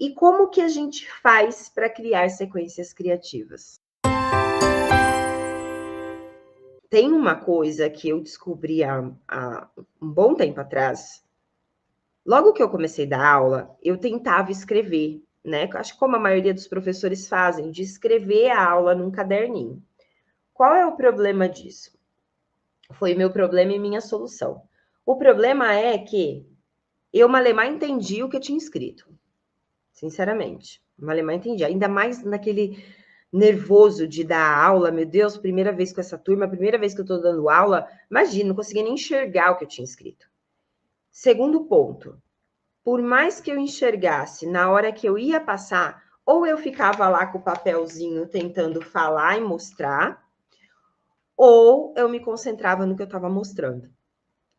E como que a gente faz para criar sequências criativas? Tem uma coisa que eu descobri há um bom tempo atrás. Logo que eu comecei a dar aula, eu tentava escrever, né? Acho que como a maioria dos professores fazem, de escrever a aula num caderninho. Qual é o problema disso? Foi meu problema e minha solução. O problema é que eu malemar entendi o que eu tinha escrito. Sinceramente, malemar entendi. Ainda mais naquele nervoso de dar aula, meu Deus, primeira vez com essa turma, primeira vez que eu estou dando aula, imagina, não conseguia nem enxergar o que eu tinha escrito. Segundo ponto, por mais que eu enxergasse, na hora que eu ia passar, ou eu ficava lá com o papelzinho tentando falar e mostrar, ou eu me concentrava no que eu estava mostrando.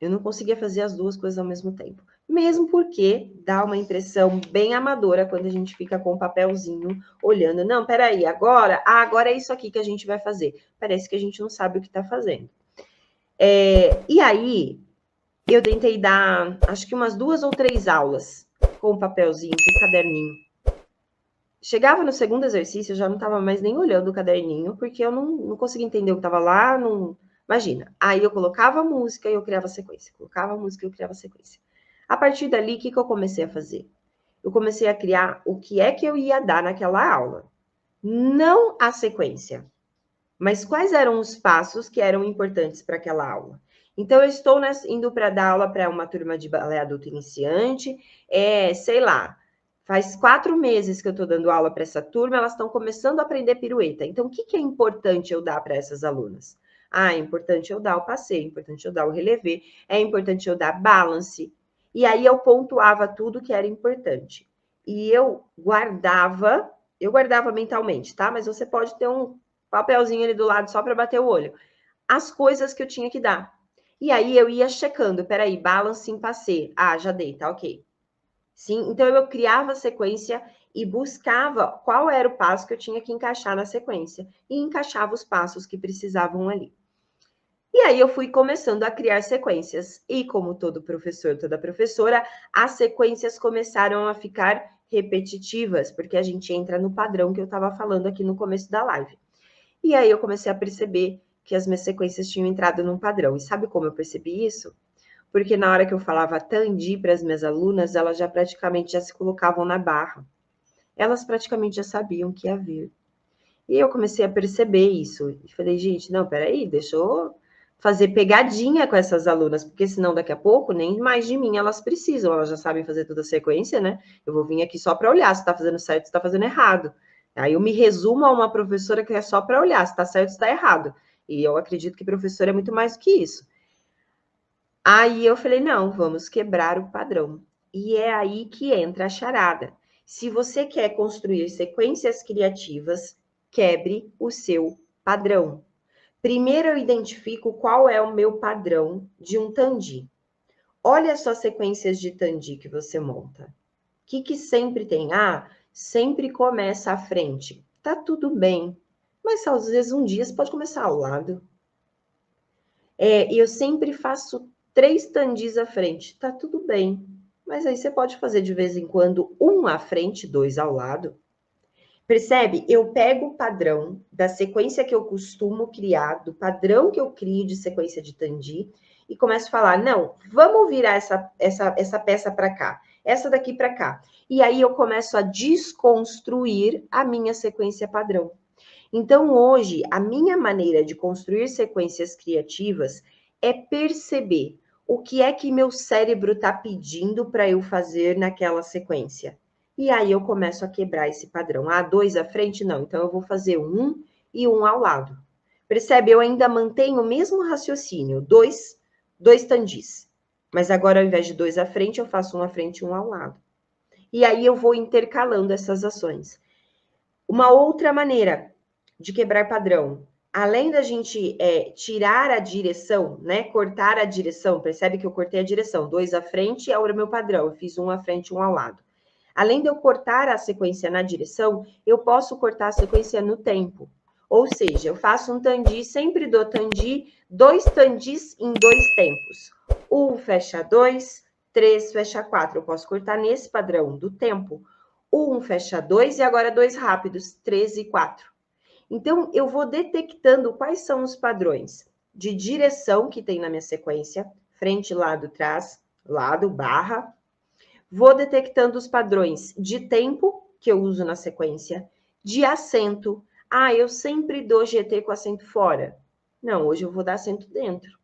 Eu não conseguia fazer as duas coisas ao mesmo tempo. Mesmo porque dá uma impressão bem amadora quando a gente fica com o papelzinho olhando. Não, peraí, agora é isso aqui que a gente vai fazer. Parece que a gente não sabe o que está fazendo. E aí, eu tentei dar, acho que umas 2 ou 3 aulas com o papelzinho, com o caderninho. Chegava no segundo exercício, eu já não estava mais nem olhando o caderninho, porque eu não conseguia entender o que estava lá, não... Imagina, aí eu colocava a música e eu criava sequência. Colocava a música e eu criava sequência. A partir dali, o que eu comecei a fazer? Eu comecei a criar o que é que eu ia dar naquela aula. Não a sequência, mas quais eram os passos que eram importantes para aquela aula. Então, eu estou indo para dar aula para uma turma de balé adulto iniciante, sei lá, faz 4 meses que eu estou dando aula para essa turma, elas estão começando a aprender pirueta. Então, o que é importante eu dar para essas alunas? É importante eu dar o passeio, é importante eu dar o relevé, é importante eu dar balance. E aí eu pontuava tudo que era importante. E eu guardava mentalmente, tá? Mas você pode ter um papelzinho ali do lado só para bater o olho. As coisas que eu tinha que dar. E aí eu ia checando, peraí, balance em passei. Já dei, tá ok. Sim, então eu criava a sequência e buscava qual era o passo que eu tinha que encaixar na sequência. E encaixava os passos que precisavam ali. E aí eu fui começando a criar sequências. E como todo professor, toda professora, as sequências começaram a ficar repetitivas, porque a gente entra no padrão que eu estava falando aqui no começo da live. E aí eu comecei a perceber que as minhas sequências tinham entrado num padrão. E sabe como eu percebi isso? Porque na hora que eu falava Tandi para as minhas alunas, elas já praticamente já se colocavam na barra. Elas praticamente já sabiam que ia vir. E eu comecei a perceber isso. E falei, gente, não, peraí, deixa eu fazer pegadinha com essas alunas, porque senão daqui a pouco nem mais de mim elas precisam, elas já sabem fazer toda a sequência, né? Eu vou vir aqui só para olhar se está fazendo certo, se está fazendo errado. Aí eu me resumo a uma professora que é só para olhar se está certo, se está errado. E eu acredito que professor é muito mais do que isso. Aí eu falei, não, vamos quebrar o padrão. E é aí que entra a charada. Se você quer construir sequências criativas, quebre o seu padrão. Primeiro eu identifico qual é o meu padrão de um Tandi. Olha só as sequências de Tandi que você monta. O que sempre tem? Sempre começa à frente. Tá tudo bem, mas às vezes um dia você pode começar ao lado. E eu sempre faço 3 Tandis à frente. Tá tudo bem, mas aí você pode fazer de vez em quando um à frente, 2 ao lado. Percebe? Eu pego o padrão da sequência que eu costumo criar, do padrão que eu crio de sequência de Tandi, e começo a falar, não, vamos virar essa peça para cá, essa daqui para cá. E aí eu começo a desconstruir a minha sequência padrão. Então, hoje, a minha maneira de construir sequências criativas é perceber o que é que meu cérebro está pedindo para eu fazer naquela sequência. E aí eu começo a quebrar esse padrão. 2 à frente? Não. Então, eu vou fazer 1 e 1 ao lado. Percebe? Eu ainda mantenho o mesmo raciocínio. 2 Tandis. Mas agora, ao invés de 2 à frente, eu faço 1 à frente e 1 ao lado. E aí eu vou intercalando essas ações. Uma outra maneira de quebrar padrão, além da gente tirar a direção, né? Cortar a direção, percebe que eu cortei a direção, 2 à frente é o meu padrão, eu fiz 1 à frente e 1 ao lado. Além de eu cortar a sequência na direção, eu posso cortar a sequência no tempo. Ou seja, eu faço um Tandi, sempre dou Tandi, 2 Tandis em 2 tempos. 1 fecha 2, 3 fecha 4. Eu posso cortar nesse padrão do tempo. 1, fecha 2, e agora 2 rápidos, 3 e 4. Então, eu vou detectando quais são os padrões de direção que tem na minha sequência, frente, lado, trás, lado, barra. Vou detectando os padrões de tempo que eu uso na sequência, de acento. Ah, eu sempre dou GT com acento fora. Não, hoje eu vou dar acento dentro.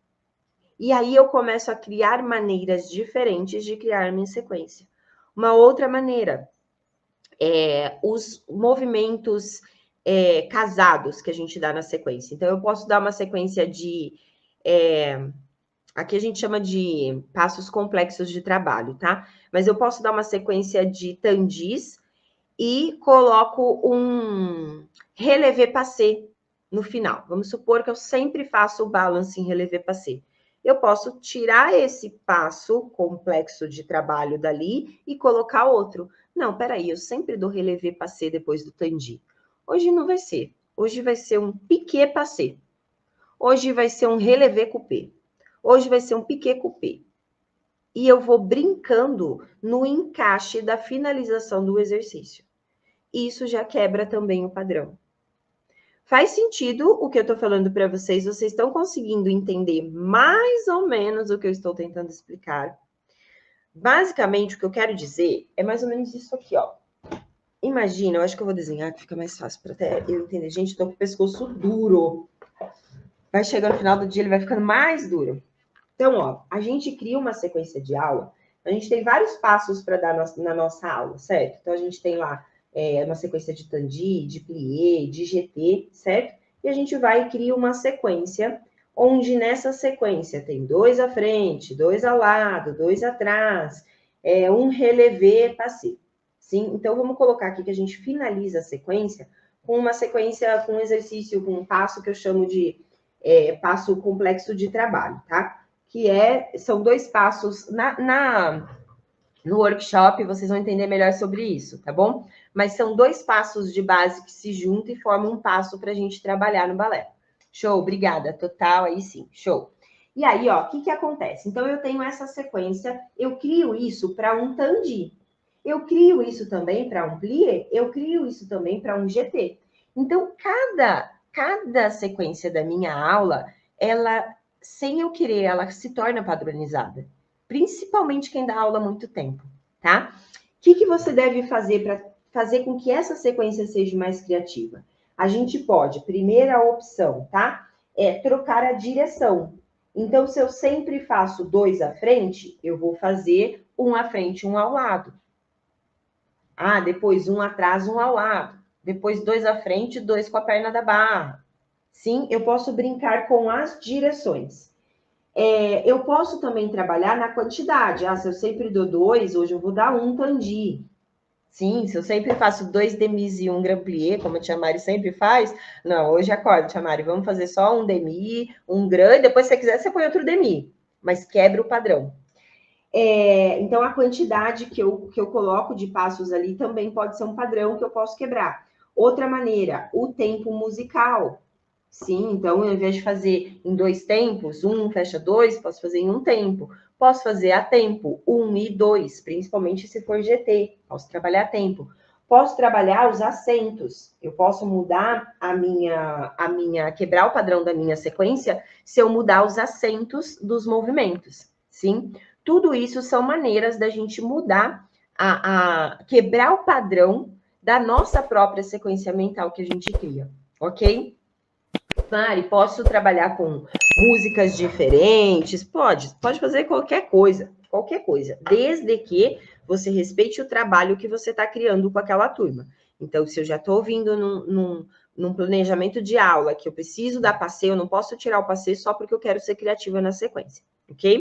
E aí eu começo a criar maneiras diferentes de criar minha sequência. Uma outra maneira os movimentos casados que a gente dá na sequência. Então, eu posso dar uma sequência de... aqui a gente chama de passos complexos de trabalho, tá? Mas eu posso dar uma sequência de tandis e coloco um relevé passé no final. Vamos supor que eu sempre faço o balance em relevé passé. Eu posso tirar esse passo complexo de trabalho dali e colocar outro. Não, peraí, eu sempre dou relevé passé depois do tandi. Hoje não vai ser. Hoje vai ser um piqué passé. Hoje vai ser um relevé coupé. Hoje vai ser um piqué coupé. E eu vou brincando no encaixe da finalização do exercício. Isso já quebra também o padrão. Faz sentido o que eu estou falando para vocês? Vocês estão conseguindo entender mais ou menos o que eu estou tentando explicar? Basicamente, o que eu quero dizer é mais ou menos isso aqui, ó. Imagina, eu acho que eu vou desenhar, que fica mais fácil para até eu entender. Gente, estou com o pescoço duro. Vai chegando no final do dia, ele vai ficando mais duro. Então, ó, a gente cria uma sequência de aula. A gente tem vários passos para dar na nossa aula, certo? Então, a gente tem lá uma sequência de tandi, de plié, de GT, certo? E a gente vai e cria uma sequência, onde nessa sequência tem 2 à frente, 2 ao lado, 2 atrás, um relevé passé. Sim? Então, vamos colocar aqui que a gente finaliza a sequência com uma sequência, com um exercício, com um passo que eu chamo de passo complexo de trabalho, tá? Que são 2 passos no workshop, vocês vão entender melhor sobre isso, tá bom? Mas são 2 passos de base que se juntam e formam um passo para a gente trabalhar no balé. Show, obrigada, total, aí sim, show. E aí, ó, o que acontece? Então, eu tenho essa sequência, eu crio isso para um tandi. Eu crio isso também para um plié, eu crio isso também para um GT. Então, cada sequência da minha aula, ela, sem eu querer, ela se torna padronizada. Principalmente quem dá aula há muito tempo, tá? O que você deve fazer para fazer com que essa sequência seja mais criativa? A gente pode, primeira opção, tá? Trocar a direção. Então, se eu sempre faço 2 à frente, eu vou fazer 1 à frente, 1 ao lado. Ah, depois 1 atrás, 1 ao lado. Depois 2 à frente, 2 com a perna da barra. Sim, eu posso brincar com as direções. Eu posso também trabalhar na quantidade. Ah, se eu sempre dou 2, hoje eu vou dar 1 tandi. Sim, se eu sempre faço 2 demis e 1 grand plié, como a tia Mari sempre faz, não, hoje acorda, tia Mari, vamos fazer só 1 demi, 1 grand, e depois se você quiser, você põe outro demi, mas quebra o padrão. Então, a quantidade que eu coloco de passos ali também pode ser um padrão que eu posso quebrar. Outra maneira, o tempo musical. Sim, então, ao invés de fazer em 2 tempos, 1 fecha 2, posso fazer em 1 tempo. Posso fazer a tempo, 1 e 2, principalmente se for GT. Posso trabalhar a tempo. Posso trabalhar os acentos. Eu posso mudar quebrar o padrão da minha sequência se eu mudar os acentos dos movimentos. Sim? Tudo isso são maneiras da gente mudar, quebrar o padrão da nossa própria sequência mental que a gente cria, ok? Mari, posso trabalhar com músicas diferentes? Pode fazer qualquer coisa, desde que você respeite o trabalho que você está criando com aquela turma. Então, se eu já estou ouvindo num planejamento de aula que eu preciso dar passeio, eu não posso tirar o passeio só porque eu quero ser criativa na sequência, ok?